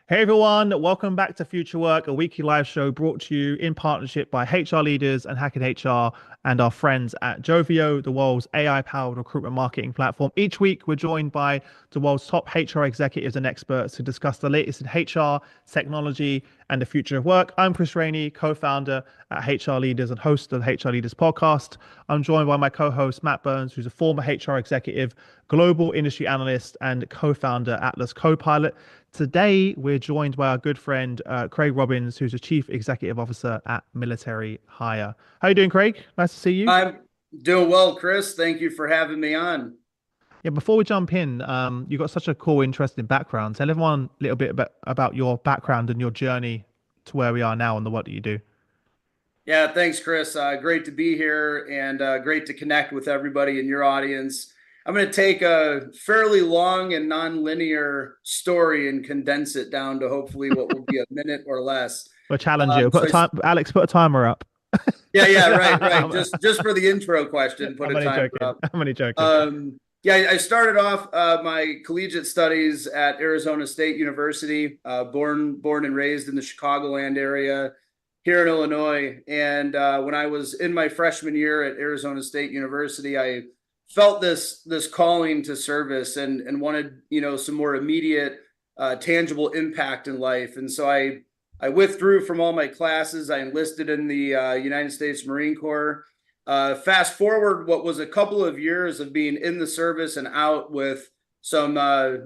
Hey everyone, welcome back to Future Work, a weekly live show brought to you in partnership by HR leaders and Hacking HR and our friends at Joveo, the world's AI-powered recruitment marketing platform. Each week, we're joined by the world's top HR executives and experts to discuss the latest in HR, technology, and the future of work. I'm Chris Rainey, co-founder at HR Leaders and host of the HR Leaders podcast. I'm joined by my co-host Matt Burns, who's a former HR executive, global industry analyst, and co-founder Atlas Copilot. Today, we're joined by our good friend Craig Robbins, who's a Chief Executive Officer at Military Hire. How you doing, Craig? Nice to see you. I'm doing well, Chris. Thank you for having me on. Yeah, before we jump in, you've got such a cool, interesting background. Tell everyone a little bit about your background and your journey to where we are now and the work that you do. Yeah, thanks, Chris. Great to be here and great to connect with everybody in your audience. I'm going to take a fairly long and non-linear story and condense it down to hopefully what will be a minute or less. We'll challenge you. So Put a time, Alex, put a timer up. yeah, right. Just for the intro question, put I'm a only timer joking. up. I'm only joking. Yeah, I started off my collegiate studies at Arizona State University, born and raised in the Chicagoland area here in Illinois. And when I was in my freshman year at Arizona State University, I felt this calling to service and wanted, some more immediate, tangible impact in life. And so I withdrew from all my classes. I enlisted in the United States Marine Corps. Fast forward what was a couple of years of being in the service and out with some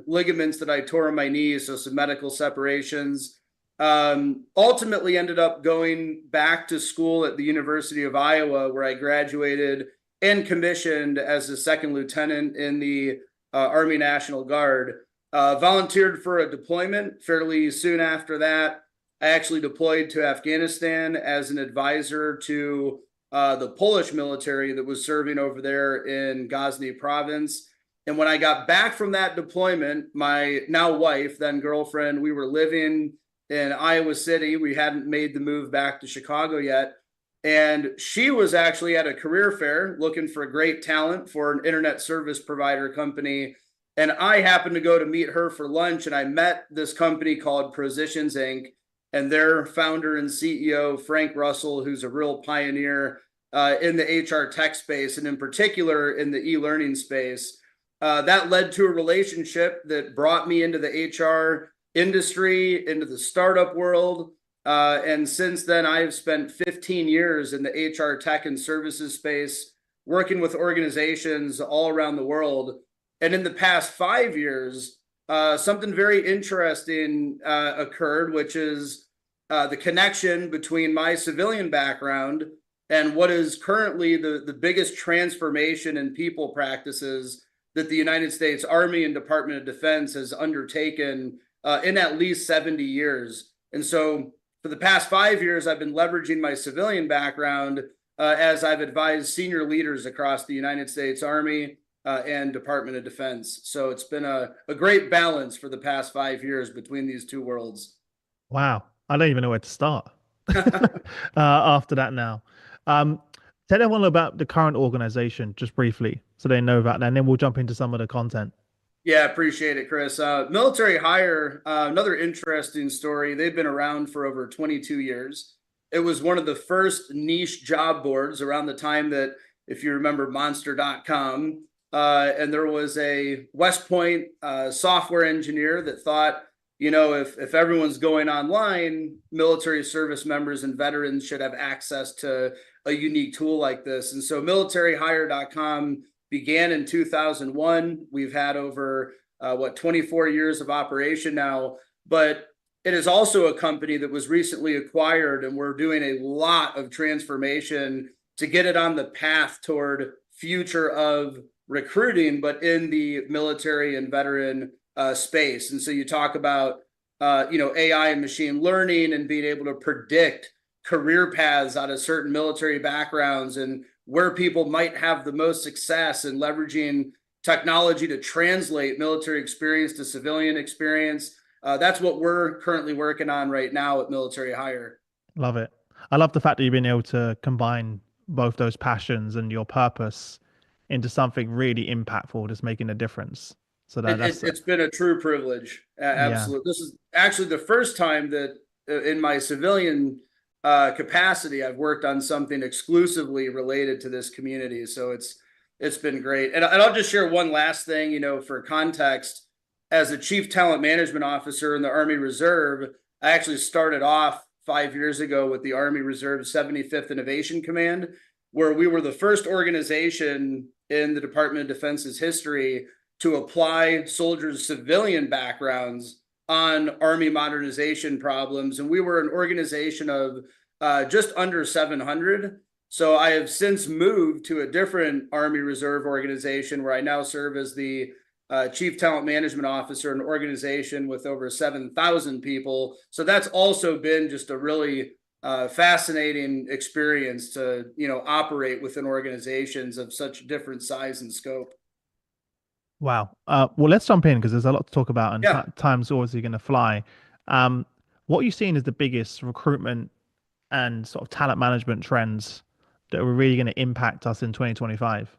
ligaments that I tore in my knees, so some medical separations. Ultimately ended up going back to school at the University of Iowa, where I graduated and commissioned as a second lieutenant in the Army National Guard. Volunteered for a deployment fairly soon after that. I actually deployed to Afghanistan as an advisor to the Polish military that was serving over there in Ghazni province. And when I got back from that deployment, my now wife, then girlfriend, we were living in Iowa City. We hadn't made the move back to Chicago yet. And she was actually at a career fair looking for great talent for an internet service provider company. And I happened to go to meet her for lunch, and I met this company called Positions Inc. and their founder and CEO, Frank Russell, who's a real pioneer in the HR tech space, and in particular in the e-learning space. That led to a relationship that brought me into the HR industry, into the startup world. And since then, I've spent 15 years in the HR tech and services space, working with organizations all around the world. And in the past 5 years, something very interesting occurred, which is the connection between my civilian background and what is currently the biggest transformation in people practices that the United States Army and Department of Defense has undertaken in at least 70 years. And so for the past 5 years, I've been leveraging my civilian background as I've advised senior leaders across the United States Army and Department of Defense. So it's been a great balance for the past 5 years between these two worlds. Wow. I don't even know where to start after that now. Um, Tell everyone about the current organization just briefly so they know about that, and then we'll jump into some of the content. Yeah, appreciate it, Chris. MilitaryHire, another interesting story. They've been around for over 22 years. It was one of the first niche job boards around the time that, if you remember, Monster.com. And there was a West Point software engineer that thought, if everyone's going online, military service members and veterans should have access to a unique tool like this. And so MilitaryHire.com began in 2001. We've had over 24 years of operation now, but it is also a company that was recently acquired, and we're doing a lot of transformation to get it on the path toward future of recruiting, but in the military and veteran space. And so you talk about AI and machine learning and being able to predict career paths out of certain military backgrounds and where people might have the most success in leveraging technology to translate military experience to civilian experience. That's what we're currently working on right now at Military Hire. Love it. I love the fact that you've been able to combine both those passions and your purpose into something really impactful, just making a difference. So that's It's been a true privilege. yeah. Absolutely. This is actually the first time that in my civilian capacity, I've worked on something exclusively related to this community. So it's been great. And I'll just share one last thing, for context. As a chief talent management officer in the Army Reserve, I actually started off 5 years ago with the Army Reserve 75th Innovation Command, where we were the first organization in the Department of Defense's history to apply soldiers' civilian backgrounds on Army modernization problems. And we were an organization of just under 700. So I have since moved to a different Army Reserve organization where I now serve as the Chief Talent Management Officer, an organization with over 7,000 people. So that's also been just a really fascinating experience to, operate within organizations of such different size and scope. Wow. Well, let's jump in because there's a lot to talk about, and Yeah. time's obviously going to fly. What are you seeing as the biggest recruitment and sort of talent management trends that are really going to impact us in 2025?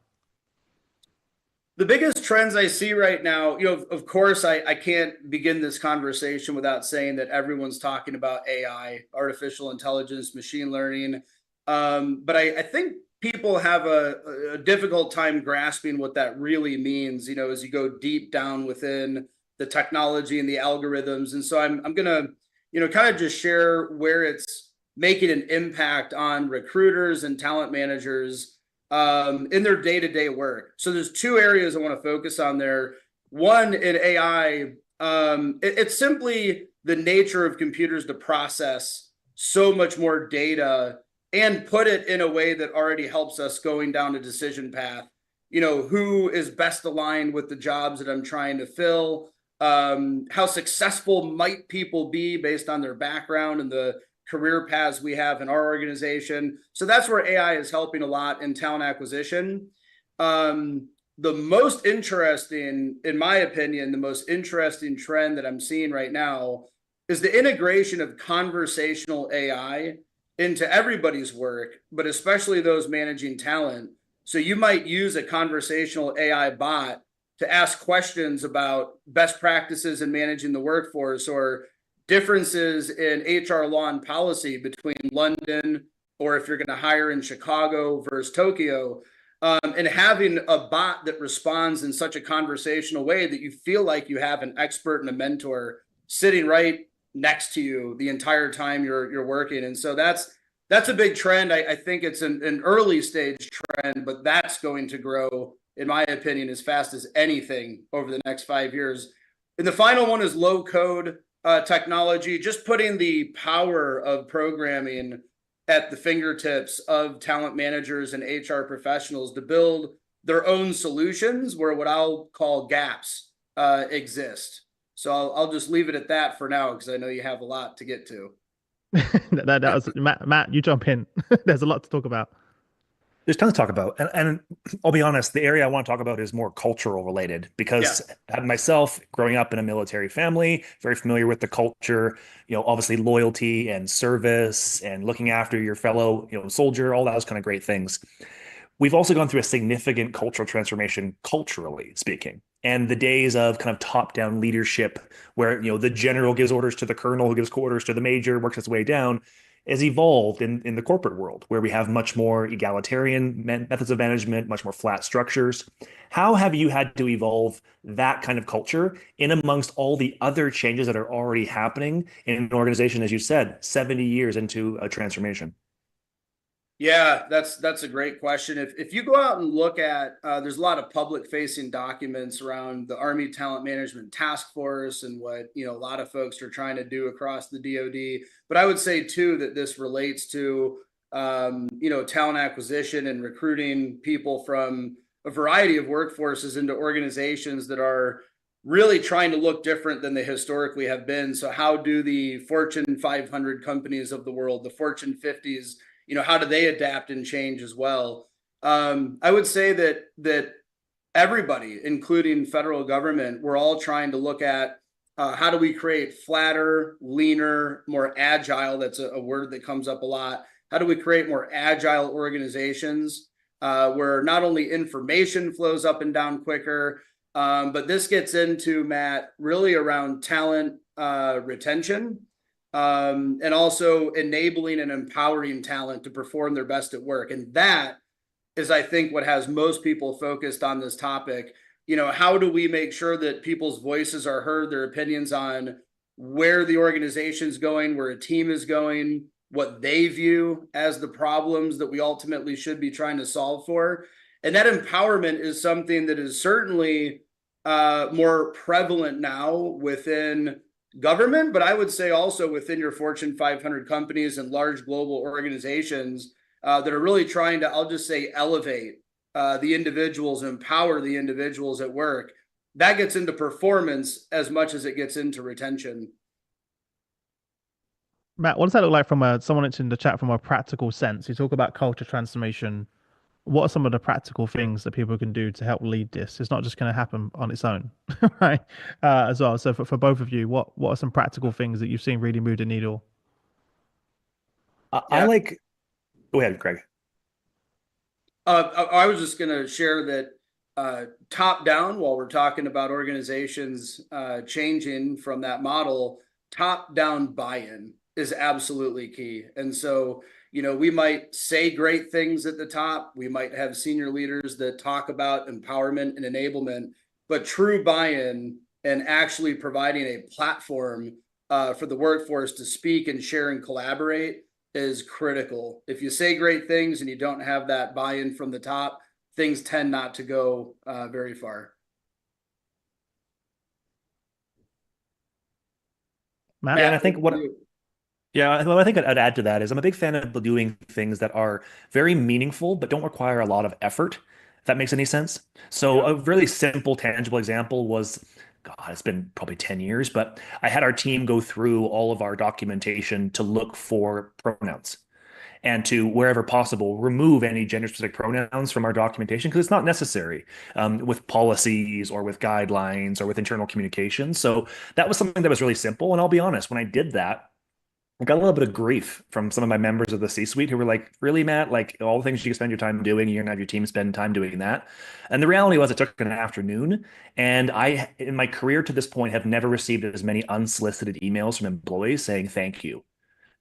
The biggest trends I see right now, of course, I can't begin this conversation without saying that everyone's talking about AI, artificial intelligence, machine learning. But I think people have a difficult time grasping what that really means, as you go deep down within the technology and the algorithms. And so I'm going to, kind of just share where it's making an impact on recruiters and talent managers in their day-to-day work. So there's two areas I want to focus on there. One, in AI, it's simply the nature of computers to process so much more data and put it in a way that already helps us going down a decision path. Who is best aligned with the jobs that I'm trying to fill? How successful might people be based on their background and the career paths we have in our organization. So that's where AI is helping a lot in talent acquisition. The most interesting, in my opinion, the most interesting trend that I'm seeing right now is the integration of conversational AI into everybody's work, but especially those managing talent. So you might use a conversational AI bot to ask questions about best practices in managing the workforce or differences in HR law and policy between London, or if you're going to hire in Chicago versus Tokyo, and having a bot that responds in such a conversational way that you feel like you have an expert and a mentor sitting right next to you the entire time you're working. And so that's a big trend. I think it's an early stage trend, but that's going to grow, in my opinion, as fast as anything over the next 5 years. And the final one is low code technology, just putting the power of programming at the fingertips of talent managers and HR professionals to build their own solutions where what I'll call gaps exist. So I'll just leave it at that for now because I know you have a lot to get to. That was Matt, you jump in. There's a lot to talk about. There's tons to talk about. And I'll be honest, the area I want to talk about is more cultural related because myself, growing up in a military family, very familiar with the culture, obviously loyalty and service and looking after your fellow, soldier, all those kind of great things. We've also gone through a significant cultural transformation, culturally speaking. And the days of kind of top-down leadership where, the general gives orders to the colonel, who gives orders to the major, works its way down, has evolved in the corporate world where we have much more egalitarian methods of management, much more flat structures. How have you had to evolve that kind of culture in amongst all the other changes that are already happening in an organization, as you said, 70 years into a transformation? Yeah, that's a great question. If you go out and look at, there's a lot of public facing documents around the Army Talent Management Task Force and what, a lot of folks are trying to do across the DoD. But I would say too, that this relates to, talent acquisition and recruiting people from a variety of workforces into organizations that are really trying to look different than they historically have been. So how do the Fortune 500 companies of the world, the Fortune 50s, how do they adapt and change as well? I would say that everybody, including federal government, we're all trying to look at how do we create flatter, leaner, more agile. That's a word that comes up a lot. How do we create more agile organizations where not only information flows up and down quicker, But this gets into, Matt, really around talent retention, and also enabling and empowering talent to perform their best at work. And that is, I think, what has most people focused on this topic. How do we make sure that people's voices are heard, their opinions on where the organization's going, where a team is going, what they view as the problems that we ultimately should be trying to solve for. And that empowerment is something that is certainly more prevalent now within government, but I would say also within your Fortune 500 companies and large global organizations that are really trying to, I'll just say, elevate the individuals and empower the individuals at work. That gets into performance as much as it gets into retention. Matt, what does that look like from someone in the chat from a practical sense? You talk about culture transformation. What are some of the practical things that people can do to help lead this? It's not just going to happen on its own, right? As well. So for both of you, what are some practical things that you've seen really move the needle? I like. Go ahead, Craig. I was just going to share that top down, while we're talking about organizations changing from that model, top down buy-in is absolutely key. And so, we might say great things at the top. We might have senior leaders that talk about empowerment and enablement, but true buy-in and actually providing a platform for the workforce to speak and share and collaborate is critical. If you say great things and you don't have that buy-in from the top, things tend not to go very far. Matt? Yeah, and I think well, I think I'd add to that is I'm a big fan of doing things that are very meaningful but don't require a lot of effort, if that makes any sense. So a really simple, tangible example was, God, it's been probably 10 years, but I had our team go through all of our documentation to look for pronouns and to, wherever possible, remove any gender-specific pronouns from our documentation because it's not necessary with policies or with guidelines or with internal communication. So that was something that was really simple. And I'll be honest, when I did that, I got a little bit of grief from some of my members of the C-suite who were like, really, Matt, like all the things you can spend your time doing, you're gonna have your team spend time doing that. And the reality was it took an afternoon. And I, in my career to this point, have never received as many unsolicited emails from employees saying thank you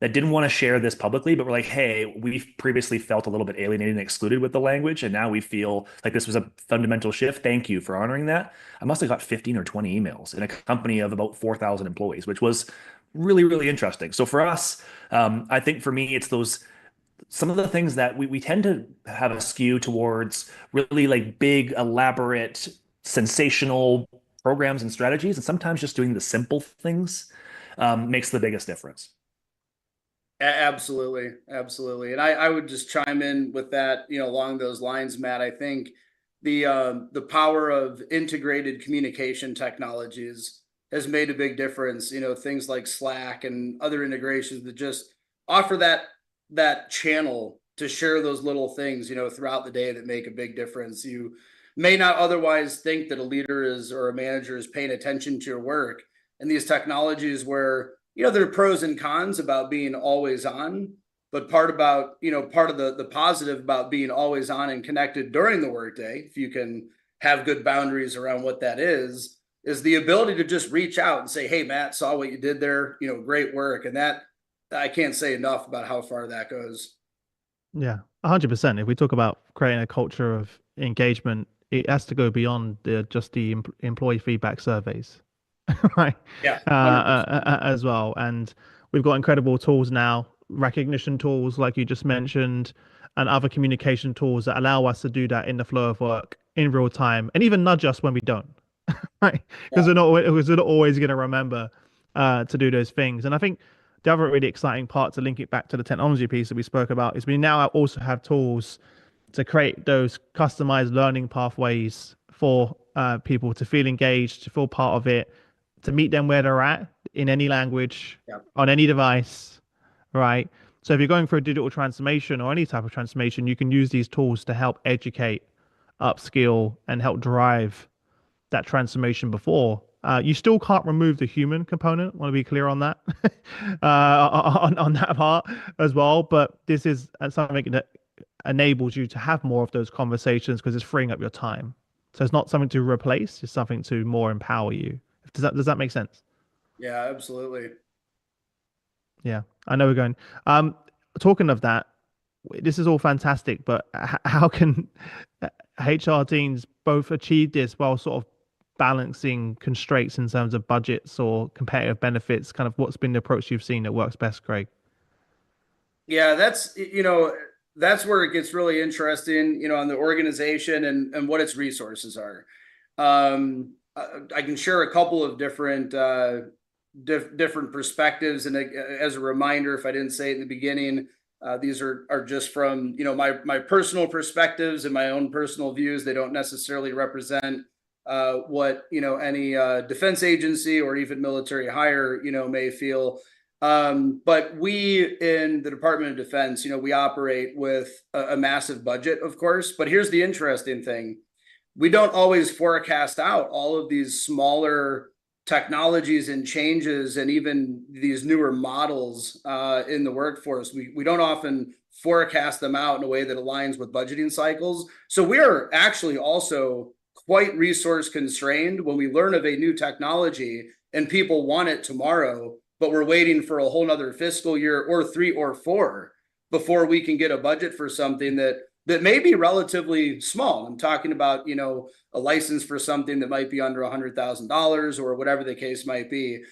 that didn't want to share this publicly, but were like, hey, we've previously felt a little bit alienated and excluded with the language, and now we feel like this was a fundamental shift. Thank you for honoring that. I must have got 15 or 20 emails in a company of about 4,000 employees, which was really, really interesting. So for us, I think for me, it's some of the things that we tend to have a skew towards really like big, elaborate, sensational programs and strategies. And sometimes just doing the simple things makes the biggest difference. Absolutely. Absolutely. And I would just chime in with that, along those lines, Matt. I think the power of integrated communication technologies has made a big difference. Things like Slack and other integrations that just offer that channel to share those little things, throughout the day that make a big difference. You may not otherwise think that a leader is or a manager is paying attention to your work. And these technologies where, there are pros and cons about being always on, but part of the positive about being always on and connected during the workday, if you can have good boundaries around what that is the ability to just reach out and say, hey, Matt, saw what you did there, great work. And that, I can't say enough about how far that goes. Yeah, 100%. If we talk about creating a culture of engagement, it has to go beyond just the employee feedback surveys. Right. Yeah. As well. And we've got incredible tools now, recognition tools, like you just mentioned, and other communication tools that allow us to do that in the flow of work in real time and even nudge us when we don't. Right. Because we're not always going to remember to do those things. And I think the other really exciting part, to link it back to the technology piece that we spoke about, is we now also have tools to create those customized learning pathways for people to feel engaged, to feel part of it, to meet them where they're at in any language, on any device, right? So if you're going for a digital transformation or any type of transformation, you can use these tools to help educate, upskill, and help drive that transformation before. You still can't remove the human component. I want to be clear on that, on that part as well. But this is something that enables you to have more of those conversations because it's freeing up your time So it's not something to replace, it's something to more empower you. Does that make sense? Yeah, absolutely. Yeah, I know we're going. Um, Talking of that, this is all fantastic, but how can HR teams both achieve this while sort of balancing constraints in terms of budgets or competitive benefits? Kind of what's been the approach you've seen that works best, Craig? Yeah, that's where it gets really interesting, on the organization and what its resources are. I can share a couple of different perspectives, and as a reminder, if I didn't say it in the beginning, these are just from my personal perspectives and my own personal views. They don't necessarily represent what any defense agency or even military hire may feel. But we in the Department of Defense, we operate with a massive budget, of course. But here's the interesting thing: we don't always forecast out all of these smaller technologies and changes, and even these newer models in the workforce. We don't often forecast them out in a way that aligns with budgeting cycles. So we're actually also quite resource constrained when we learn of a new technology and people want it tomorrow, but we're waiting for a whole nother fiscal year or 3 or 4 before we can get a budget for something that may be relatively small. I'm talking about, a license for something that might be under $100,000 or whatever the case might be.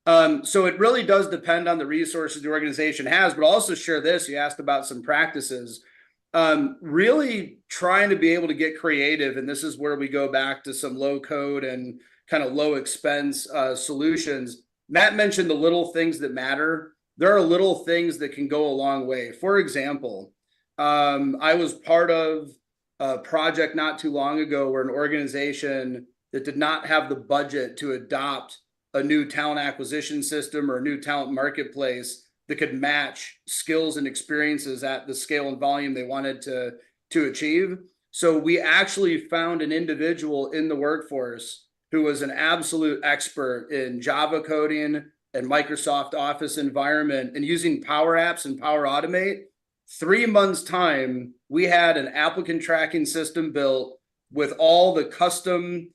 So it really does depend on the resources the organization has, but also share this. You asked about some practices. Really trying to be able to get creative. And this is where we go back to some low code and kind of low expense solutions. Matt mentioned the little things that matter. There are little things that can go a long way. For example, I was part of a project not too long ago where an organization that did not have the budget to adopt a new talent acquisition system or a new talent marketplace that could match skills and experiences at the scale and volume they wanted to achieve. So we actually found an individual in the workforce who was an absolute expert in Java coding and Microsoft Office environment, and using Power Apps and Power Automate. 3 months time, we had an applicant tracking system built with all the custom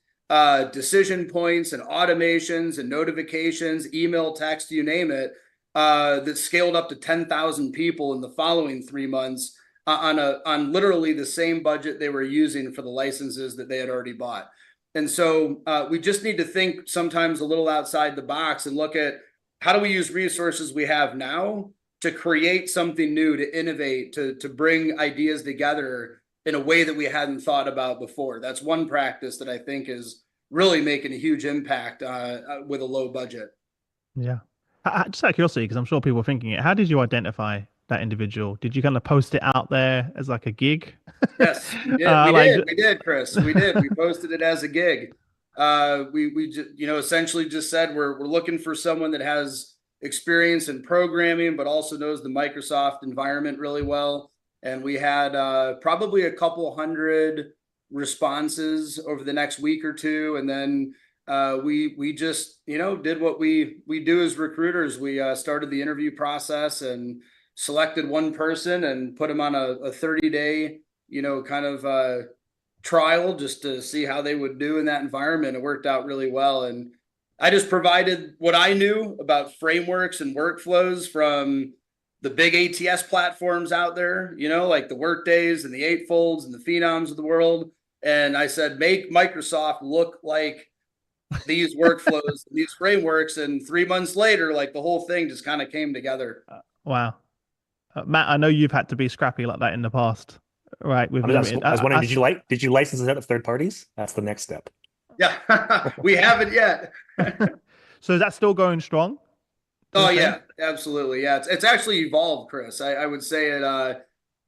decision points and automations and notifications, email, text, you name it, that scaled up to 10,000 people in the following 3 months on literally the same budget they were using for the licenses that they had already bought. And so we just need to think sometimes a little outside the box and look at how do we use resources we have now to create something new, to innovate, to bring ideas together in a way that we hadn't thought about before. That's one practice that I think is really making a huge impact with a low budget. Yeah. Just out of curiosity, because I'm sure people are thinking it, how did you identify that individual? Did you kind of post it out there as like a gig? Yes, we did. We did, Chris. We did. We posted it as a gig. We just, essentially just said we're looking for someone that has experience in programming, but also knows the Microsoft environment really well. And we had probably a couple hundred responses over the next week or two, and then we just did what we do as recruiters. We started the interview process and selected one person and put them on a 30-day kind of trial just to see how they would do in that environment. It worked out really well, and I just provided what I knew about frameworks and workflows from the big ATS platforms out there, like the Workdays and the Eightfolds and the Phenoms of the world. And I said, make Microsoft look like these workflows, these frameworks. And 3 months later, like the whole thing just kind of came together. Wow. Matt, I know you've had to be scrappy like that in the past, right? I was wondering, did you license it out to third parties? That's the next step. Yeah, we haven't yet. So is that still going strong? Oh yeah, absolutely. Yeah, it's actually evolved, Chris. I would say it.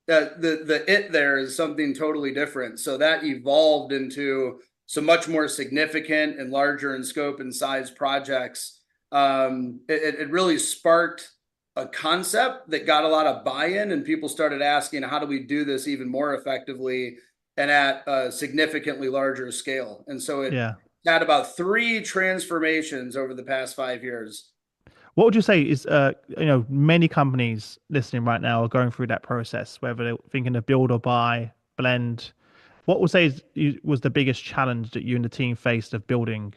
The it there is something totally different. So that evolved into some much more significant and larger in scope and size projects. It really sparked a concept that got a lot of buy-in, and people started asking, how do we do this even more effectively and at a significantly larger scale? And so it had about 3 transformations over the past 5 years. What would you say is, many companies listening right now are going through that process, whether they're thinking of build or buy, blend. What would say was the biggest challenge that you and the team faced of building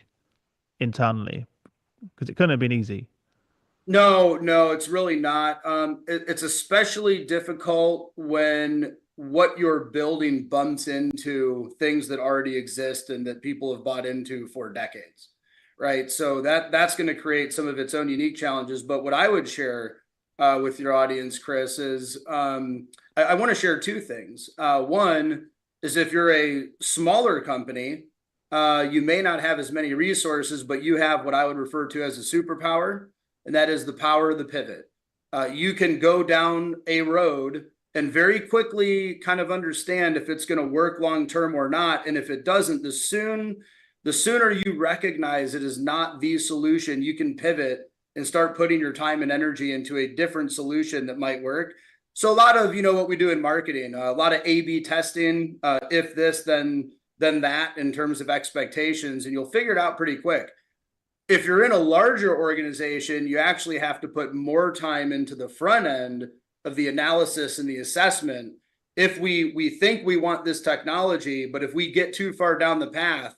internally? Because it couldn't have been easy. No, it's really not. It's especially difficult when what you're building bumps into things that already exist and that people have bought into for decades, right? So that's going to create some of its own unique challenges. But what I would share with your audience, Chris, is I want to share two things. One is if you're a smaller company, you may not have as many resources, but you have what I would refer to as a superpower, and that is the power of the pivot. You can go down a road and very quickly kind of understand if it's going to work long term or not. And if it doesn't, the sooner you recognize it is not the solution, you can pivot and start putting your time and energy into a different solution that might work. So a lot of, what we do in marketing, a lot of A/B testing, if this, then that, in terms of expectations, and you'll figure it out pretty quick. If you're in a larger organization, you actually have to put more time into the front end of the analysis and the assessment. If we think we want this technology, but if we get too far down the path,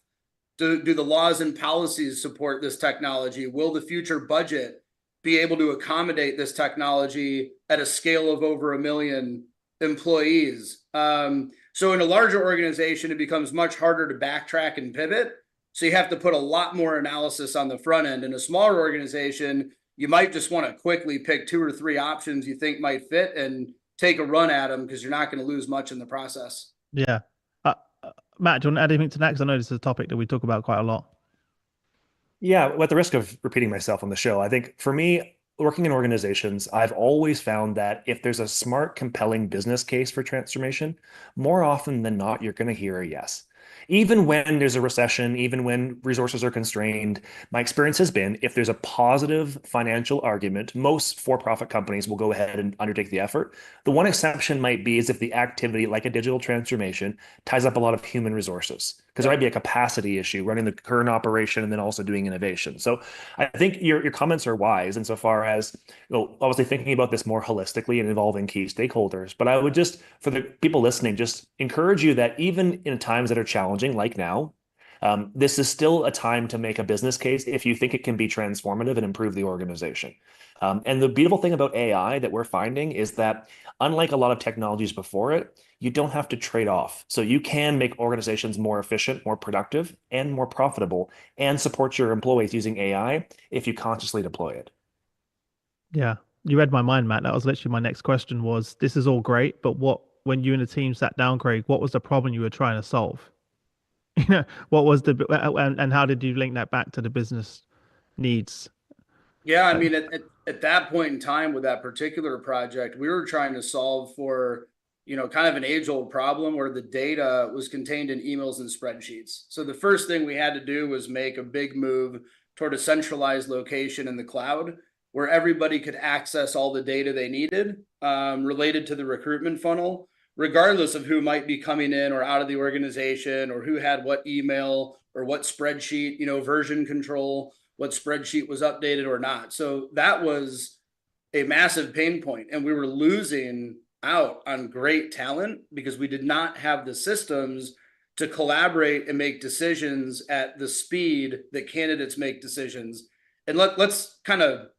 do the laws and policies support this technology? Will the future budget be able to accommodate this technology at a scale of over 1 million employees? So in a larger organization, it becomes much harder to backtrack and pivot. So you have to put a lot more analysis on the front end. In a smaller organization, you might just want to quickly pick 2 or 3 options you think might fit and take a run at them, because you're not going to lose much in the process. Yeah. Matt, do you want to add anything to that? Because I know this is a topic that we talk about quite a lot. Yeah, at the risk of repeating myself on the show, I think for me, working in organizations, I've always found that if there's a smart, compelling business case for transformation, more often than not, you're going to hear a yes. Even when there's a recession, even when resources are constrained, my experience has been if there's a positive financial argument, most for-profit companies will go ahead and undertake the effort. The one exception might be is if the activity, like a digital transformation, ties up a lot of human resources, because there might be a capacity issue running the current operation and then also doing innovation. So I think your comments are wise insofar as, obviously thinking about this more holistically and involving key stakeholders. But I would just, for the people listening, just encourage you that even in times that are challenging, like now, this is still a time to make a business case if you think it can be transformative and improve the organization. And the beautiful thing about AI that we're finding is that, unlike a lot of technologies before it, you don't have to trade off. So you can make organizations more efficient, more productive, and more profitable, and support your employees using AI if you consciously deploy it. Yeah. You read my mind, Matt. That was literally my next question was, this is all great, but when you and the team sat down, Craig, what was the problem you were trying to solve? What was and how did you link that back to the business needs? Yeah, I mean, at that point in time with that particular project, we were trying to solve for, kind of an age-old problem where the data was contained in emails and spreadsheets. So the first thing we had to do was make a big move toward a centralized location in the cloud where everybody could access all the data they needed related to the recruitment funnel, regardless of who might be coming in or out of the organization, or who had what email or what spreadsheet, version control, what spreadsheet was updated or not. So that was a massive pain point, and we were losing out on great talent because we did not have the systems to collaborate and make decisions at the speed that candidates make decisions. And let's kind of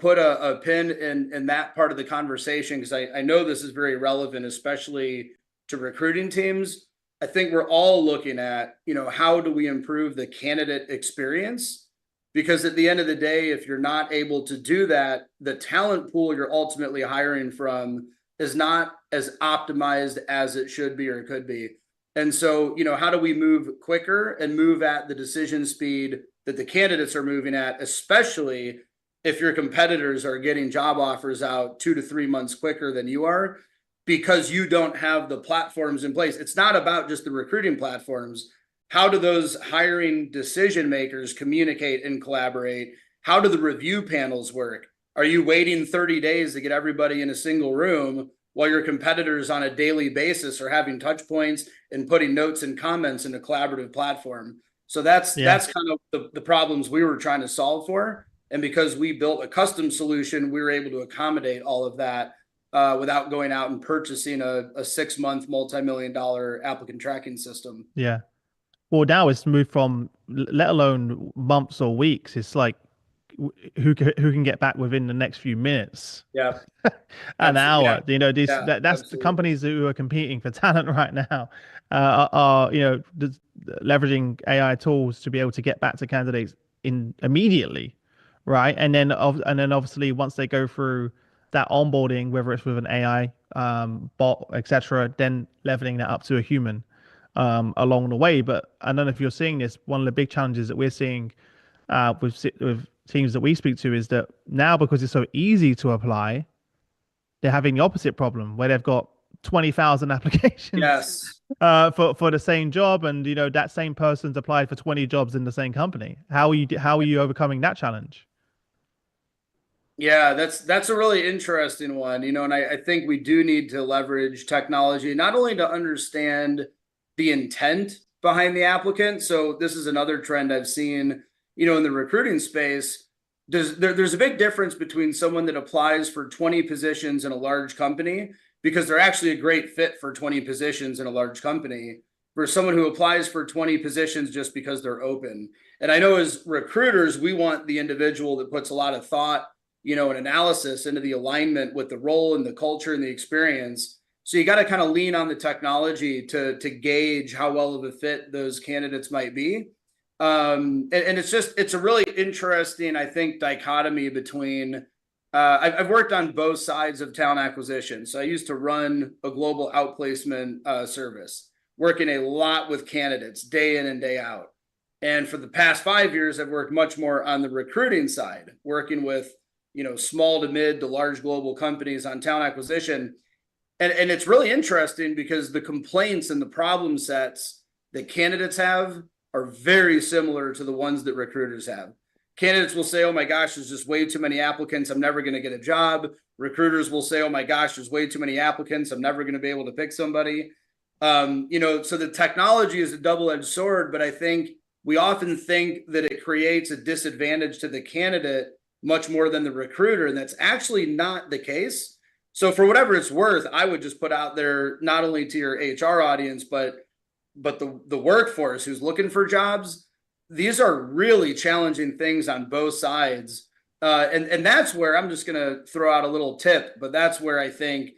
put a pin in that part of the conversation, because I know this is very relevant, especially to recruiting teams. I think we're all looking at, how do we improve the candidate experience? Because at the end of the day, if you're not able to do that, the talent pool you're ultimately hiring from is not as optimized as it should be or could be. And so, how do we move quicker and move at the decision speed that the candidates are moving at, especially if your competitors are getting job offers out 2 to 3 months quicker than you are, because you don't have the platforms in place. It's not about just the recruiting platforms. How do those hiring decision makers communicate and collaborate? How do the review panels work? Are you waiting 30 days to get everybody in a single room while your competitors on a daily basis are having touch points and putting notes and comments in a collaborative platform? So that's kind of the problems we were trying to solve for. And because we built a custom solution, we were able to accommodate all of that. without going out and purchasing a 6-month multi-million-dollar applicant tracking system. Yeah. Well, now it's moved from, let alone months or weeks. It's like who can get back within the next few minutes, Yeah, an hour. yeah, yeah, That's the absolutely. companies who are competing for talent right now are leveraging AI tools to be able to get back to candidates in immediately, right? And then obviously once they go through that onboarding, whether it's with an AI bot, etc., then leveling that up to a human along the way. But I don't know if you're seeing this. One of the big challenges that we're seeing with teams that we speak to is that now, because it's so easy to apply, they're having the opposite problem where they've got 20,000 applications Yes. For the same job, and that same person's applied for 20 jobs in the same company. How are you overcoming that challenge? Yeah, that's a really interesting one, and I think we do need to leverage technology, not only to understand the intent behind the applicant. So this is another trend I've seen, in the recruiting space. There's a big difference between someone that applies for 20 positions in a large company because they're actually a great fit for 20 positions in a large company, versus someone who applies for 20 positions just because they're open. And I know as recruiters, we want the individual that puts a lot of thought, and analysis into the alignment with the role and the culture and the experience. So you got to kind of lean on the technology to gauge how well of a fit those candidates might be. And it's a really interesting, I think, dichotomy between, I've worked on both sides of talent acquisition. So I used to run a global outplacement service, working a lot with candidates day in and day out. And for the past 5 years, I've worked much more on the recruiting side, working with, small to mid to large global companies on talent acquisition. And it's really interesting because the complaints and the problem sets that candidates have are very similar to the ones that recruiters have. Candidates will say, oh my gosh, there's just way too many applicants, I'm never going to get a job. Recruiters will say, oh my gosh, there's way too many applicants, I'm never going to be able to pick somebody. So the technology is a double-edged sword, but I think we often think that it creates a disadvantage to the candidate much more than the recruiter, and that's actually not the case. So for whatever it's worth, I would just put out there, not only to your HR audience, but the workforce who's looking for jobs, these are really challenging things on both sides. And that's where I'm just going to throw out a little tip, but that's where I think,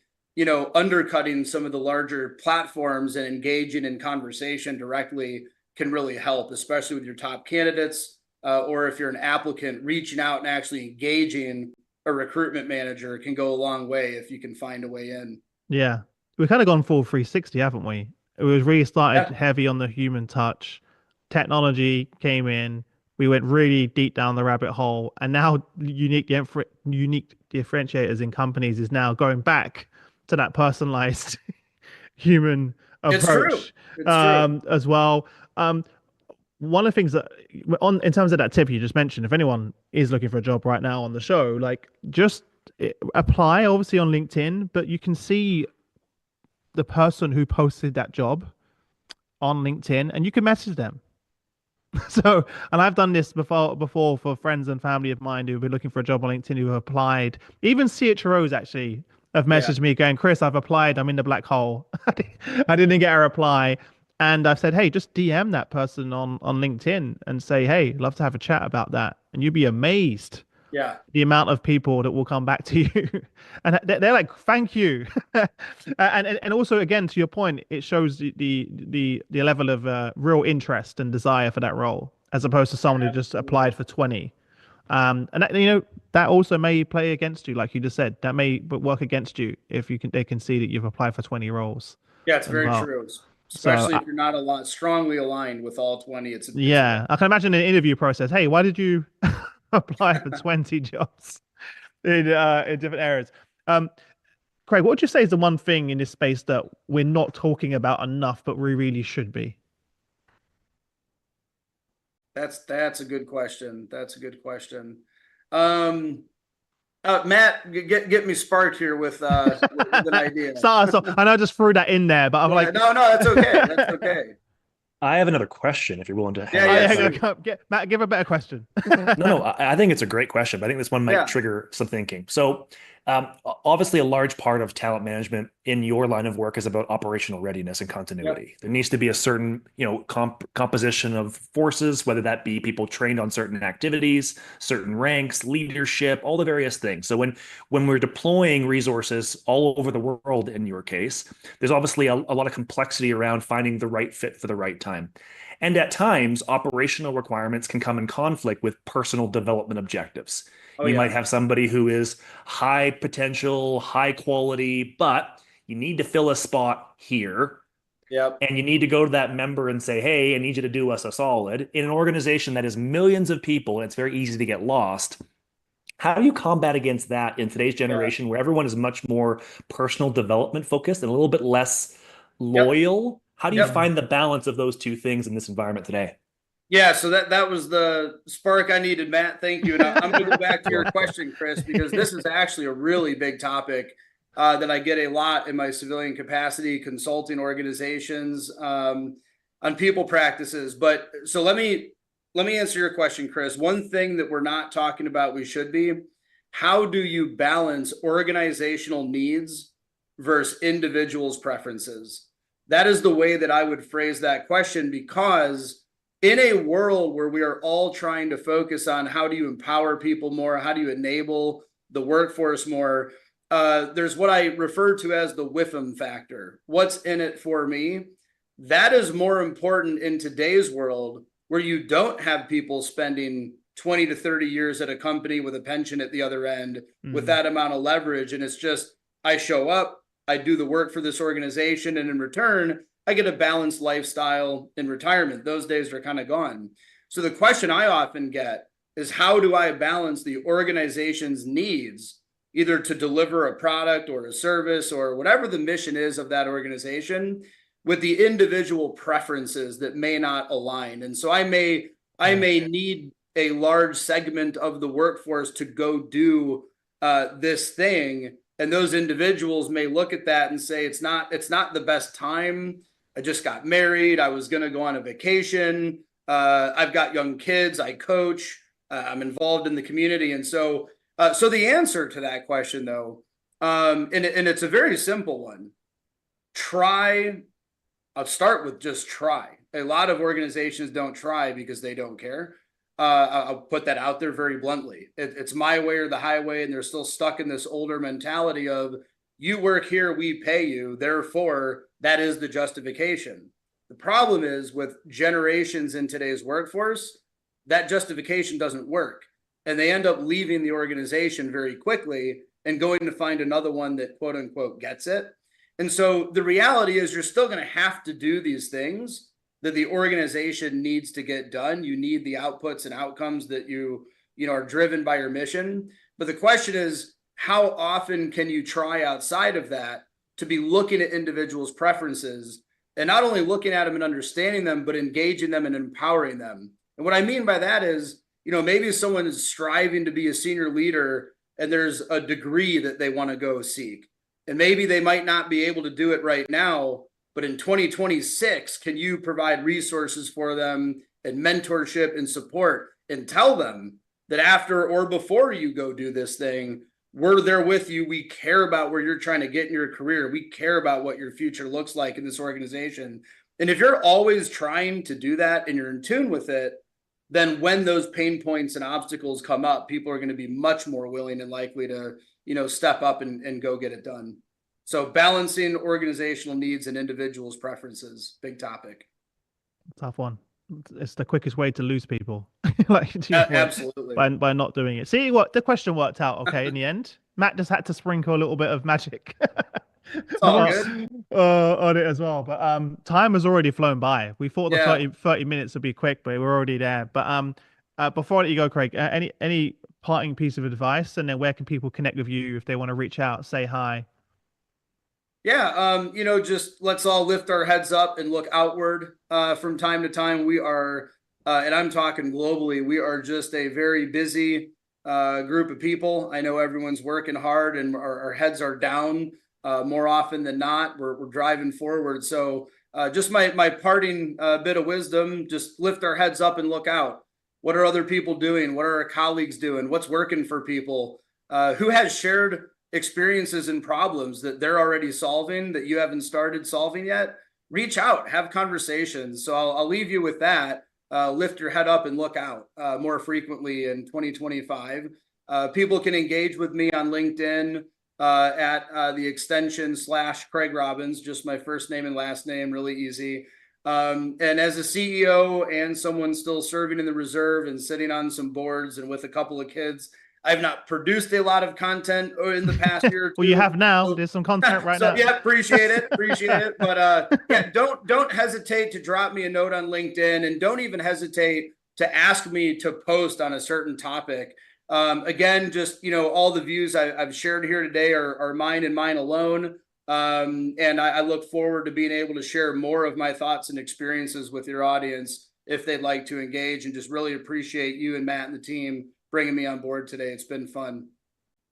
undercutting some of the larger platforms and engaging in conversation directly can really help, especially with your top candidates. Or if you're an applicant, reaching out and actually engaging a recruitment manager can go a long way if you can find a way in. Yeah, we've kind of gone full 360, haven't we? It was really started heavy on the human touch. Technology came in. We went really deep down the rabbit hole, and now unique differentiators in companies is now going back to that personalized human approach. It's true. As well. One of the things that in terms of that tip you just mentioned, if anyone is looking for a job right now on the show, like just apply obviously on LinkedIn, but you can see the person who posted that job on LinkedIn and you can message them. So, and I've done this before for friends and family of mine who've been looking for a job on LinkedIn who have applied. Even CHROs actually have messaged me going, Chris, I've applied. I'm in the black hole. I didn't get a reply. And I've said, hey, just DM that person on LinkedIn and say, hey, love to have a chat about that. And you'd be amazed. Yeah. The amount of people that will come back to you. And they're like, thank you. and also, again, to your point, it shows the level of real interest and desire for that role, as opposed to someone who just applied for 20. And that also may play against you, like you just said. That may work against you if they can see that you've applied for 20 roles. Yeah, it's very true. Especially if you're not strongly aligned with all 20. I can imagine an interview process. Hey, why did you apply for 20 jobs in different areas? Craig, what would you say is the one thing in this space that we're not talking about enough, but we really should be? That's a good question. Matt, get me sparked here with an idea. So I know I just threw that in there, but I'm like, no, that's okay. That's okay. I have another question if you're willing to. Matt, give a better question. No, I think it's a great question, but I think this one might trigger some thinking. So Obviously, a large part of talent management in your line of work is about operational readiness and continuity. Yep. There needs to be a certain, composition of forces, whether that be people trained on certain activities, certain ranks, leadership, all the various things. So when we're deploying resources all over the world, in your case, there's obviously a lot of complexity around finding the right fit for the right time. And at times, operational requirements can come in conflict with personal development objectives. Oh You might yeah. have somebody who is high potential, high quality, but you need to fill a spot here. Yep. And you need to go to that member and say, hey, I need you to do us a solid. In an organization that is millions of people and it's very easy to get lost, how do you combat against that in today's Yeah. generation where everyone is much more personal development focused and a little bit less Yep. loyal? How do you Yep. find the balance of those two things in this environment today? Yeah, so that was the spark I needed, Matt. Thank you. And I'm going to go back to your question, Chris, because this is actually a really big topic that I get a lot in my civilian capacity, consulting organizations, on people practices. But so let me answer your question, Chris. One thing that we're not talking about, we should be, how do you balance organizational needs versus individuals' preferences? That is the way that I would phrase that question, because in a world where we are all trying to focus on how do you empower people more, how do you enable the workforce more, there's what I refer to as the WIFM factor. What's in it for me? That is more important in today's world, where you don't have people spending 20 to 30 years at a company with a pension at the other end with that amount of leverage. And it's just, I show up, I do the work for this organization, and in return, I get a balanced lifestyle in retirement. Those days are kind of gone. So the question I often get is, how do I balance the organization's needs, either to deliver a product or a service or whatever the mission is of that organization, with the individual preferences that may not align? And so I may need a large segment of the workforce to go do this thing, and those individuals may look at that and say, it's not the best time. I just got married. I was going to go on a vacation. I've got young kids. I coach. I'm involved in the community. And so the answer to that question, though, and it's a very simple one. I'll start with just try. A lot of organizations don't try because they don't care. I'll put that out there very bluntly. It's my way or the highway, and they're still stuck in this older mentality of, you work here, we pay you, therefore that is the justification. The problem is, with generations in today's workforce, that justification doesn't work, and they end up leaving the organization very quickly and going to find another one that, quote unquote, gets it. And so the reality is, you're still going to have to do these things that the organization needs to get done. You need the outputs and outcomes that you are driven by your mission. But the question is, how often can you try outside of that to be looking at individuals' preferences, and not only looking at them and understanding them, but engaging them and empowering them? And what I mean by that is, maybe someone is striving to be a senior leader and there's a degree that they want to go seek. And maybe they might not be able to do it right now, but in 2026, can you provide resources for them and mentorship and support, and tell them that after or before you go do this thing, we're there with you. We care about where you're trying to get in your career. We care about what your future looks like in this organization. And if you're always trying to do that and you're in tune with it, then when those pain points and obstacles come up, people are going to be much more willing and likely to, step up and go get it done. So balancing organizational needs and individuals' preferences, big topic. Tough one. It's the quickest way to lose people, Absolutely, by not doing it. See, what the question worked out okay in the end. Matt just had to sprinkle a little bit of magic it's all good on it as well. But time has already flown by. We thought the 30 minutes would be quick, but we're already there. But before I let you go, Craig, any parting piece of advice, and then where can people connect with you if they want to reach out, say hi? Yeah, just let's all lift our heads up and look outward from time to time. We are, and I'm talking globally, we are just a very busy group of people. I know everyone's working hard, and our heads are down more often than not. We're driving forward. So just my parting bit of wisdom, just lift our heads up and look out. What are other people doing? What are our colleagues doing? What's working for people? Who has shared experiences and problems that they're already solving that you haven't started solving yet, reach out, have conversations. So I'll leave you with that. Lift your head up and look out more frequently in 2025. People can engage with me on LinkedIn at the extension /Craig Robbins, just my first name and last name, really easy. And as a CEO and someone still serving in the reserve and sitting on some boards and with a couple of kids, I've not produced a lot of content in the past year or two. Well, you have now. There's some content right now. Yeah, appreciate it. But yeah, don't hesitate to drop me a note on LinkedIn, and don't even hesitate to ask me to post on a certain topic. Again, just all the views I've shared here today are mine and mine alone. And I look forward to being able to share more of my thoughts and experiences with your audience if they'd like to engage, and just really appreciate you and Matt and the team bringing me on board today. It's been fun.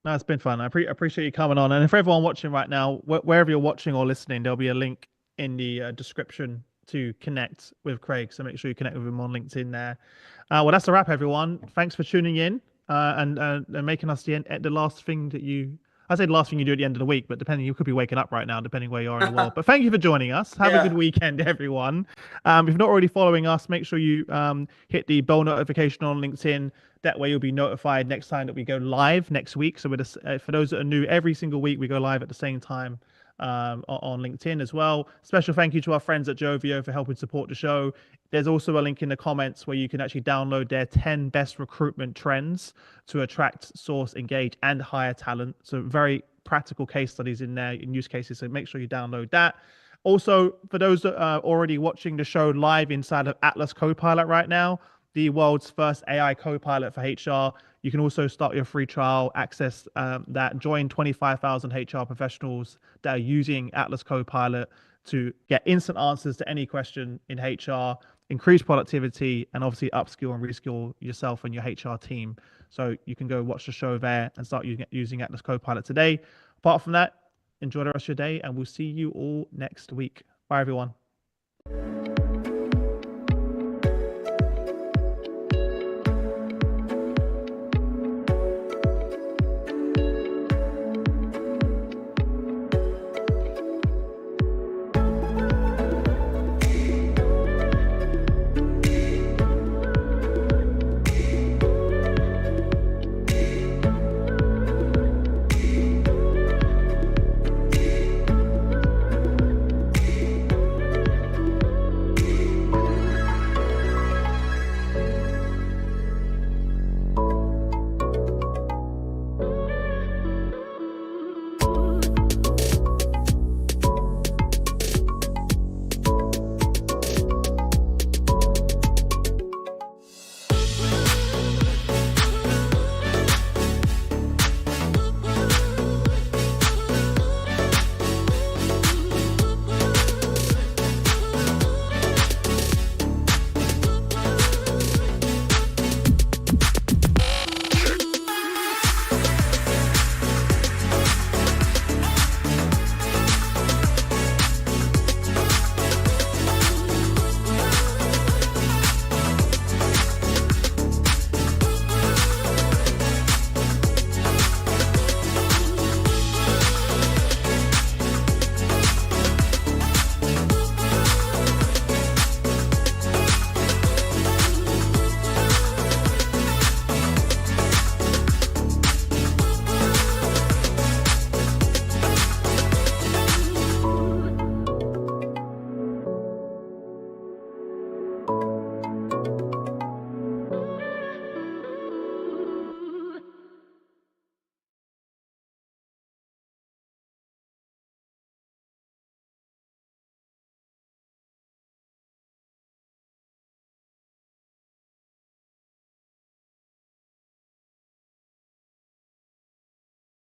No, it's been fun. I appreciate you coming on. And for everyone watching right now, wherever you're watching or listening, there'll be a link in the description to connect with Craig. So make sure you connect with him on LinkedIn there. Well, that's a wrap, everyone. Thanks for tuning in and making us the last thing that you... I say the last thing you do at the end of the week, but depending, you could be waking up right now, depending where you are in the world. But thank you for joining us. Have a good weekend, everyone. If you're not already following us, make sure you hit the bell notification on LinkedIn. That way you'll be notified next time that we go live next week. So for those that are new, every single week we go live at the same time on LinkedIn as well. Special thank you to our friends at Joveo for helping support the show. There's also a link in the comments where you can actually download their 10 best recruitment trends to attract, source, engage, and hire talent. So very practical case studies in there and use cases. So make sure you download that. Also, for those that are already watching the show live inside of Atlas Copilot right now, the world's first AI copilot for HR, you can also start your free trial, access that, join 25,000 HR professionals that are using Atlas Copilot to get instant answers to any question in HR, increase productivity, and obviously upskill and reskill yourself and your HR team. So you can go watch the show there and start using Atlas Copilot today. Apart from that, enjoy the rest of your day, and we'll see you all next week. Bye, everyone.